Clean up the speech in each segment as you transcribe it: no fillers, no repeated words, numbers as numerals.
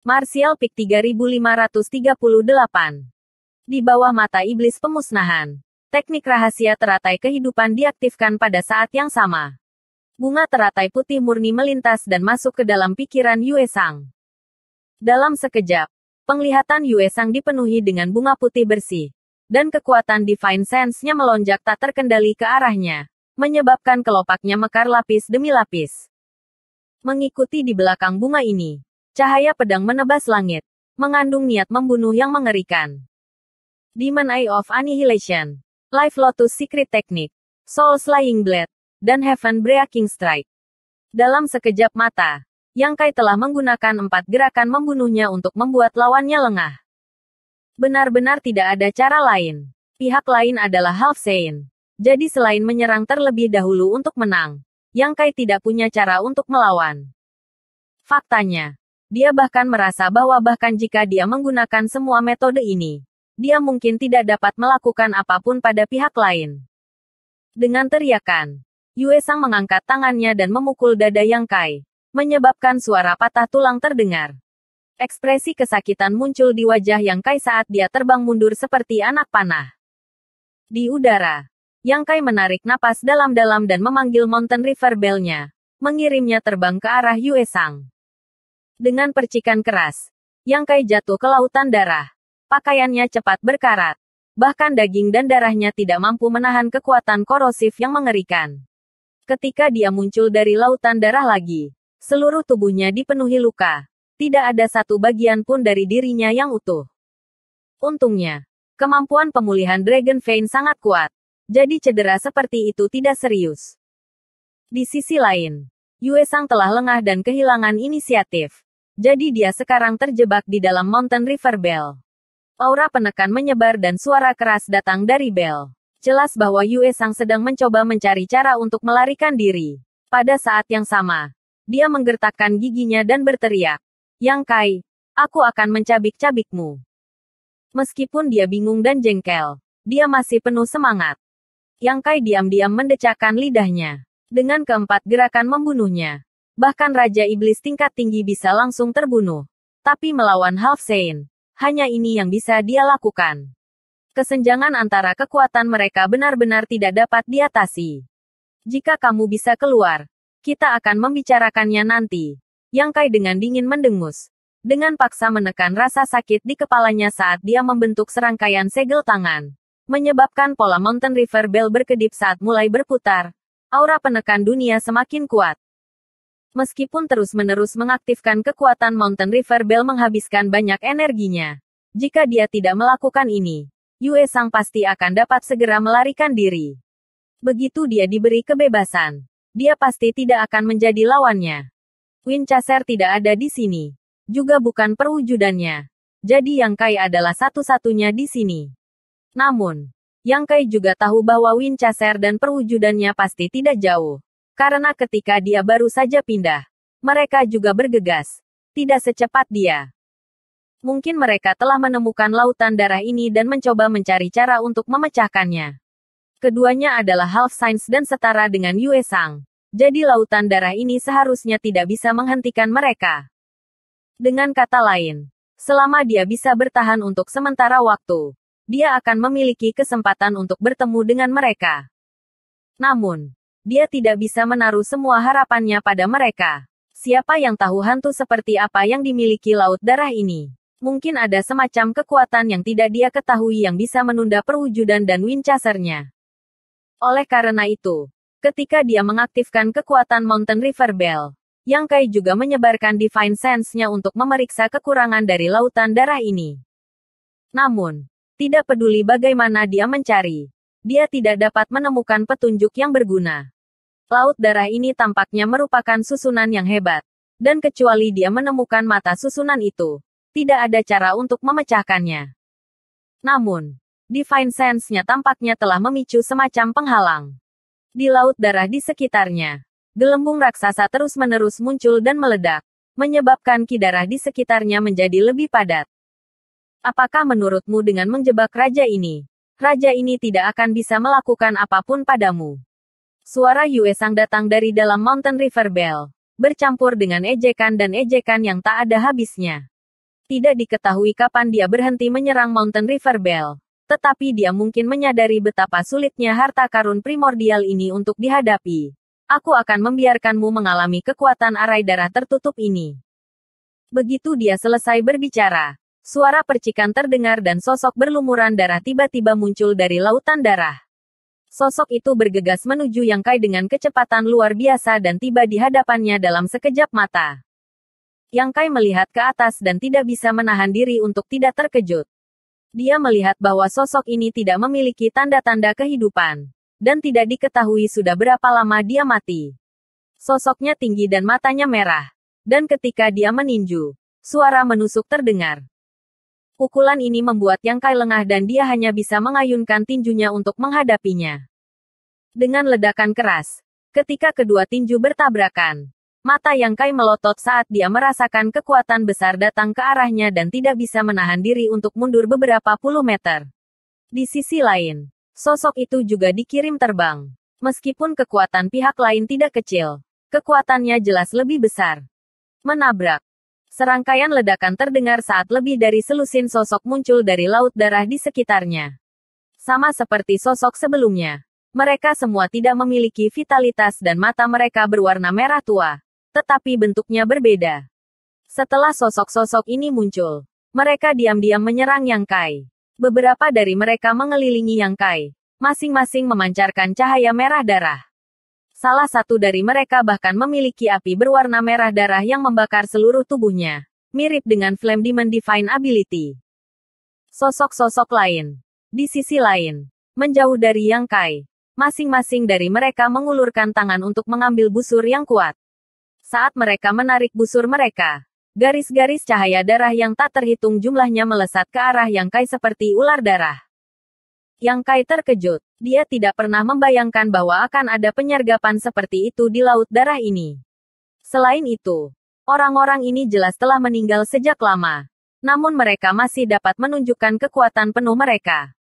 Martial Peak 3538. Di bawah mata iblis pemusnahan. Teknik rahasia teratai kehidupan diaktifkan pada saat yang sama. Bunga teratai putih murni melintas dan masuk ke dalam pikiran Yue Sang. Dalam sekejap, penglihatan Yue Sang dipenuhi dengan bunga putih bersih. Dan kekuatan Divine Sense-nya melonjak tak terkendali ke arahnya. Menyebabkan kelopaknya mekar lapis demi lapis. Mengikuti di belakang bunga ini. Cahaya pedang menebas langit. Mengandung niat membunuh yang mengerikan. Demon Eye of Annihilation. Life Lotus Secret Technique. Soul Slaying Blade. Dan Heaven Breaking Strike. Dalam sekejap mata, Yang Kai telah menggunakan 4 gerakan membunuhnya untuk membuat lawannya lengah. Benar-benar tidak ada cara lain. Pihak lain adalah Half Saint. Jadi selain menyerang terlebih dahulu untuk menang, Yang Kai tidak punya cara untuk melawan. Faktanya, dia bahkan merasa bahwa bahkan jika dia menggunakan semua metode ini, dia mungkin tidak dapat melakukan apapun pada pihak lain. Dengan teriakan, Yue Sang mengangkat tangannya dan memukul dada Yang Kai, menyebabkan suara patah tulang terdengar. Ekspresi kesakitan muncul di wajah Yang Kai saat dia terbang mundur seperti anak panah. Di udara, Yang Kai menarik napas dalam-dalam dan memanggil Mountain River Bell-nya, mengirimnya terbang ke arah Yue Sang. Dengan percikan keras, Yang Kai jatuh ke lautan darah. Pakaiannya cepat berkarat. Bahkan daging dan darahnya tidak mampu menahan kekuatan korosif yang mengerikan. Ketika dia muncul dari lautan darah lagi, seluruh tubuhnya dipenuhi luka. Tidak ada satu bagian pun dari dirinya yang utuh. Untungnya, kemampuan pemulihan Dragon Vein sangat kuat. Jadi cedera seperti itu tidak serius. Di sisi lain, Yue Sang telah lengah dan kehilangan inisiatif. Jadi dia sekarang terjebak di dalam Mountain River Bell. Aura penekan menyebar dan suara keras datang dari Bell. Jelas bahwa Yue Sang sedang mencoba mencari cara untuk melarikan diri. Pada saat yang sama, dia menggertakkan giginya dan berteriak, "Yang Kai, aku akan mencabik-cabikmu." Meskipun dia bingung dan jengkel, dia masih penuh semangat. Yang Kai diam-diam mendecakkan lidahnya. Dengan keempat gerakan membunuhnya, bahkan Raja Iblis tingkat tinggi bisa langsung terbunuh. Tapi melawan Half Saint, hanya ini yang bisa dia lakukan. Kesenjangan antara kekuatan mereka benar-benar tidak dapat diatasi. Jika kamu bisa keluar, kita akan membicarakannya nanti. Yang Kai dengan dingin mendengus. Dengan paksa menekan rasa sakit di kepalanya saat dia membentuk serangkaian segel tangan. Menyebabkan pola Mountain River Bell berkedip saat mulai berputar. Aura penekan dunia semakin kuat. Meskipun terus-menerus mengaktifkan kekuatan Mountain River Bell menghabiskan banyak energinya. Jika dia tidak melakukan ini, Yue Sang pasti akan dapat segera melarikan diri. Begitu dia diberi kebebasan, dia pasti tidak akan menjadi lawannya. Winchester tidak ada di sini. Juga bukan perwujudannya. Jadi Yang Kai adalah satu-satunya di sini. Namun, Yang Kai juga tahu bahwa Winchester dan perwujudannya pasti tidak jauh. Karena ketika dia baru saja pindah, mereka juga bergegas. Tidak secepat dia. Mungkin mereka telah menemukan lautan darah ini dan mencoba mencari cara untuk memecahkannya. Keduanya adalah Half Saint dan setara dengan Yue Sang. Jadi lautan darah ini seharusnya tidak bisa menghentikan mereka. Dengan kata lain, selama dia bisa bertahan untuk sementara waktu, dia akan memiliki kesempatan untuk bertemu dengan mereka. Namun, dia tidak bisa menaruh semua harapannya pada mereka. Siapa yang tahu hantu seperti apa yang dimiliki laut darah ini? Mungkin ada semacam kekuatan yang tidak dia ketahui yang bisa menunda perwujudan dan Winchester-nya. Oleh karena itu, ketika dia mengaktifkan kekuatan Mountain River Bell, Yang Kai juga menyebarkan Divine Sense-nya untuk memeriksa kekurangan dari lautan darah ini. Namun, tidak peduli bagaimana dia mencari, dia tidak dapat menemukan petunjuk yang berguna. Laut darah ini tampaknya merupakan susunan yang hebat, dan kecuali dia menemukan mata susunan itu, tidak ada cara untuk memecahkannya. Namun, Divine Sense-nya tampaknya telah memicu semacam penghalang. Di laut darah di sekitarnya, gelembung raksasa terus-menerus muncul dan meledak, menyebabkan ki darah di sekitarnya menjadi lebih padat. Apakah menurutmu dengan menjebak raja ini tidak akan bisa melakukan apapun padamu? Suara Yue Sang datang dari dalam Mountain River Bell, bercampur dengan ejekan dan ejekan yang tak ada habisnya. Tidak diketahui kapan dia berhenti menyerang Mountain River Bell. Tetapi dia mungkin menyadari betapa sulitnya harta karun primordial ini untuk dihadapi. Aku akan membiarkanmu mengalami kekuatan arai darah tertutup ini. Begitu dia selesai berbicara, suara percikan terdengar dan sosok berlumuran darah tiba-tiba muncul dari lautan darah. Sosok itu bergegas menuju Yang Kai dengan kecepatan luar biasa dan tiba di hadapannya dalam sekejap mata. Yang Kai melihat ke atas dan tidak bisa menahan diri untuk tidak terkejut. Dia melihat bahwa sosok ini tidak memiliki tanda-tanda kehidupan, dan tidak diketahui sudah berapa lama dia mati. Sosoknya tinggi dan matanya merah, dan ketika dia meninju, suara menusuk terdengar. Pukulan ini membuat Yang Kai lengah dan dia hanya bisa mengayunkan tinjunya untuk menghadapinya. Dengan ledakan keras, ketika kedua tinju bertabrakan, mata Yang Kai melotot saat dia merasakan kekuatan besar datang ke arahnya dan tidak bisa menahan diri untuk mundur beberapa puluh meter. Di sisi lain, sosok itu juga dikirim terbang. Meskipun kekuatan pihak lain tidak kecil, kekuatannya jelas lebih besar. Menabrak. Serangkaian ledakan terdengar saat lebih dari selusin sosok muncul dari laut darah di sekitarnya. Sama seperti sosok sebelumnya, mereka semua tidak memiliki vitalitas dan mata mereka berwarna merah tua. Tetapi bentuknya berbeda. Setelah sosok-sosok ini muncul, mereka diam-diam menyerang Yang Kai. Beberapa dari mereka mengelilingi Yang Kai, masing-masing memancarkan cahaya merah darah. Salah satu dari mereka bahkan memiliki api berwarna merah darah yang membakar seluruh tubuhnya, mirip dengan Flame Demon Divine Ability. Sosok-sosok lain, di sisi lain, menjauh dari Yang Kai. Masing-masing dari mereka mengulurkan tangan untuk mengambil busur yang kuat. Saat mereka menarik busur mereka, garis-garis cahaya darah yang tak terhitung jumlahnya melesat ke arah Yang Kai seperti ular darah. Yang Kai terkejut. Dia tidak pernah membayangkan bahwa akan ada penyergapan seperti itu di laut darah ini. Selain itu, orang-orang ini jelas telah meninggal sejak lama. Namun mereka masih dapat menunjukkan kekuatan penuh mereka.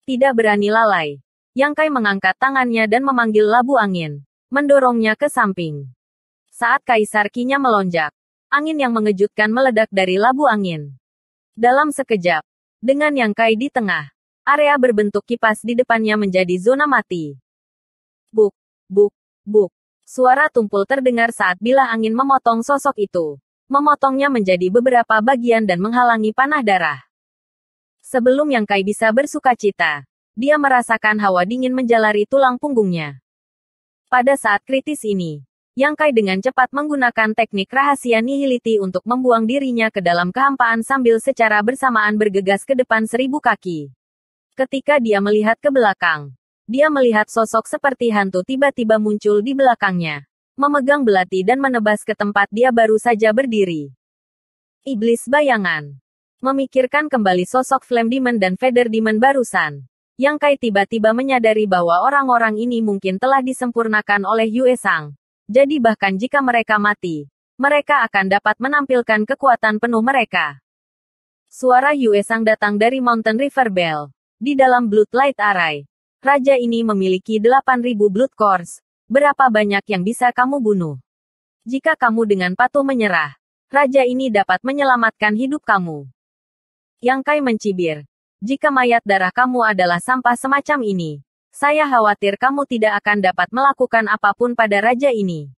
Tidak berani lalai. Yang Kai mengangkat tangannya dan memanggil labu angin, mendorongnya ke samping. Saat Kaisar Ki-nya melonjak, angin yang mengejutkan meledak dari labu angin. Dalam sekejap, dengan Yang Kai di tengah, area berbentuk kipas di depannya menjadi zona mati. Buk, buk, buk. Suara tumpul terdengar saat bilah angin memotong sosok itu. Memotongnya menjadi beberapa bagian dan menghalangi panah darah. Sebelum Yang Kai bisa bersukacita, dia merasakan hawa dingin menjalari tulang punggungnya. Pada saat kritis ini, Yang Kai dengan cepat menggunakan teknik rahasia nihility untuk membuang dirinya ke dalam kehampaan sambil secara bersamaan bergegas ke depan 1000 kaki. Ketika dia melihat ke belakang, dia melihat sosok seperti hantu tiba-tiba muncul di belakangnya, memegang belati dan menebas ke tempat dia baru saja berdiri. Iblis bayangan. Memikirkan kembali sosok Flame Demon dan Feather Demon barusan, Yang Kai tiba-tiba menyadari bahwa orang-orang ini mungkin telah disempurnakan oleh Yue Sang. Jadi bahkan jika mereka mati, mereka akan dapat menampilkan kekuatan penuh mereka. Suara Yue Sang datang dari Mountain River Bell. Di dalam Bloodlight Array, raja ini memiliki 8.000 Blood Cores. Berapa banyak yang bisa kamu bunuh? Jika kamu dengan patuh menyerah, raja ini dapat menyelamatkan hidup kamu. Yang Kai mencibir. Jika mayat darah kamu adalah sampah semacam ini, saya khawatir kamu tidak akan dapat melakukan apapun pada raja ini.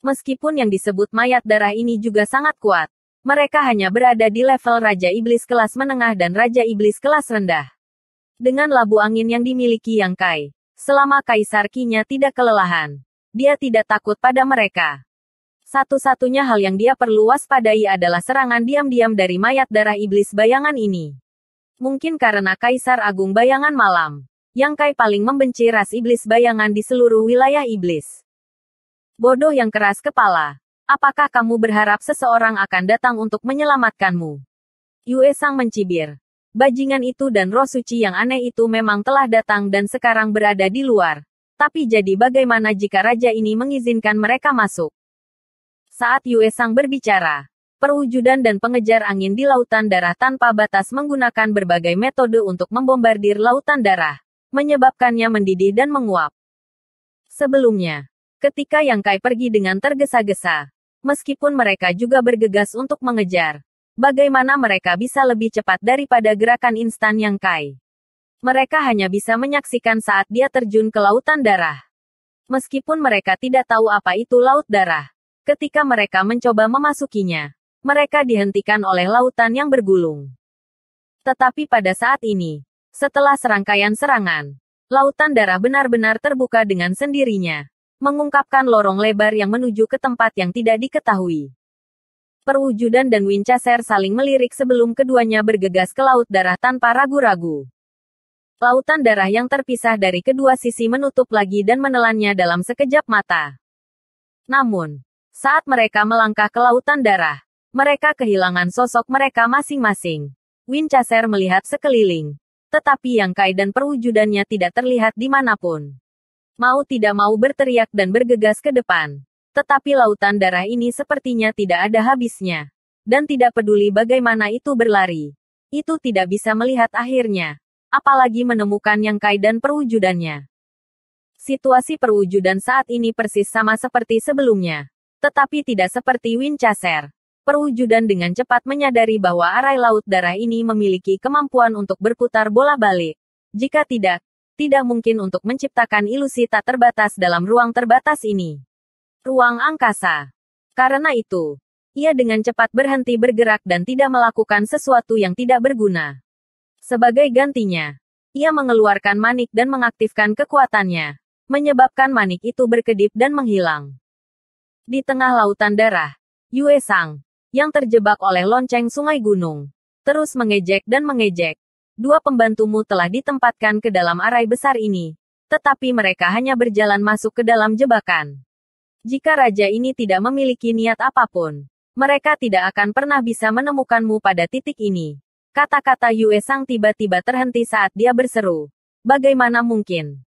Meskipun yang disebut mayat darah ini juga sangat kuat, mereka hanya berada di level Raja Iblis kelas menengah dan Raja Iblis kelas rendah. Dengan labu angin yang dimiliki Yang Kai, selama Kaisar Ki-nya tidak kelelahan, dia tidak takut pada mereka. Satu-satunya hal yang dia perlu waspadai adalah serangan diam-diam dari mayat darah iblis bayangan ini. Mungkin karena Kaisar Agung Bayangan Malam, Yang Kai paling membenci ras iblis bayangan di seluruh wilayah iblis. Bodoh yang keras kepala. Apakah kamu berharap seseorang akan datang untuk menyelamatkanmu? Yue Sang mencibir. Bajingan itu dan roh suci yang aneh itu memang telah datang dan sekarang berada di luar. Tapi jadi bagaimana jika raja ini mengizinkan mereka masuk? Saat Yue Sang berbicara, perwujudan dan pengejar angin di lautan darah tanpa batas menggunakan berbagai metode untuk membombardir lautan darah, menyebabkannya mendidih dan menguap. Sebelumnya, ketika Yang Kai pergi dengan tergesa-gesa, meskipun mereka juga bergegas untuk mengejar, Bagaimana mereka bisa lebih cepat daripada gerakan instan Yang Kai? Mereka hanya bisa menyaksikan saat dia terjun ke lautan darah. Meskipun mereka tidak tahu apa itu laut darah, ketika mereka mencoba memasukinya, mereka dihentikan oleh lautan yang bergulung. Tetapi pada saat ini, setelah serangkaian serangan, lautan darah benar-benar terbuka dengan sendirinya, mengungkapkan lorong lebar yang menuju ke tempat yang tidak diketahui. Perwujudan dan Winchester saling melirik sebelum keduanya bergegas ke laut darah tanpa ragu-ragu. Lautan darah yang terpisah dari kedua sisi menutup lagi dan menelannya dalam sekejap mata. Namun, saat mereka melangkah ke lautan darah, mereka kehilangan sosok mereka masing-masing. Winchester melihat sekeliling, tetapi Yang Kai dan perwujudannya tidak terlihat dimanapun. Mau tidak mau berteriak dan bergegas ke depan. Tetapi lautan darah ini sepertinya tidak ada habisnya. Dan tidak peduli bagaimana itu berlari. Itu tidak bisa melihat akhirnya. Apalagi menemukan Yang Kai dan perwujudannya. Situasi perwujudan saat ini persis sama seperti sebelumnya. Tetapi tidak seperti Winchester. Perwujudan dengan cepat menyadari bahwa arai laut darah ini memiliki kemampuan untuk berputar bola balik. Jika tidak mungkin untuk menciptakan ilusi tak terbatas dalam ruang terbatas ini. Ruang angkasa. Karena itu, ia dengan cepat berhenti bergerak dan tidak melakukan sesuatu yang tidak berguna. Sebagai gantinya, ia mengeluarkan manik dan mengaktifkan kekuatannya, menyebabkan manik itu berkedip dan menghilang. Di tengah lautan darah, Yue Sang, yang terjebak oleh lonceng sungai gunung, terus mengejek dan mengejek. Dua pembantumu telah ditempatkan ke dalam arai besar ini, tetapi mereka hanya berjalan masuk ke dalam jebakan. Jika raja ini tidak memiliki niat apapun, mereka tidak akan pernah bisa menemukanmu pada titik ini. Kata-kata Yue Sang tiba-tiba terhenti saat dia berseru. Bagaimana mungkin?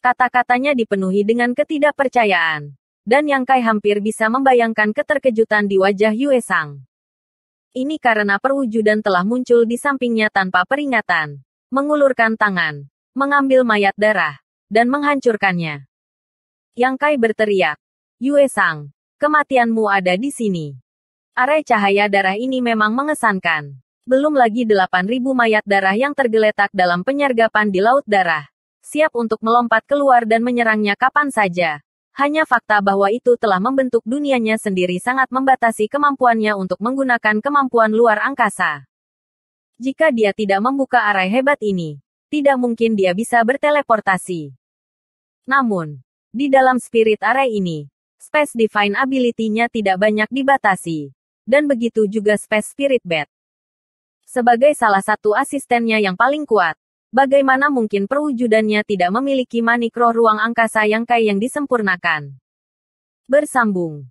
Kata-katanya dipenuhi dengan ketidakpercayaan. Dan Yang Kai hampir bisa membayangkan keterkejutan di wajah Yue Sang. Ini karena perwujudan telah muncul di sampingnya tanpa peringatan. Mengulurkan tangan, mengambil mayat darah, dan menghancurkannya. Yang Kai berteriak. Yue Sang, kematianmu ada di sini. Arai cahaya darah ini memang mengesankan. Belum lagi 8.000 mayat darah yang tergeletak dalam penyergapan di laut darah. Siap untuk melompat keluar dan menyerangnya kapan saja. Hanya fakta bahwa itu telah membentuk dunianya sendiri sangat membatasi kemampuannya untuk menggunakan kemampuan luar angkasa. Jika dia tidak membuka arai hebat ini, tidak mungkin dia bisa berteleportasi. Namun, di dalam spirit arai ini, Space Divine Ability-nya tidak banyak dibatasi. Dan begitu juga Space Spirit Bat. Sebagai salah satu asistennya yang paling kuat, bagaimana mungkin perwujudannya tidak memiliki manik roh ruang angkasa Yang Kai yang disempurnakan? Bersambung.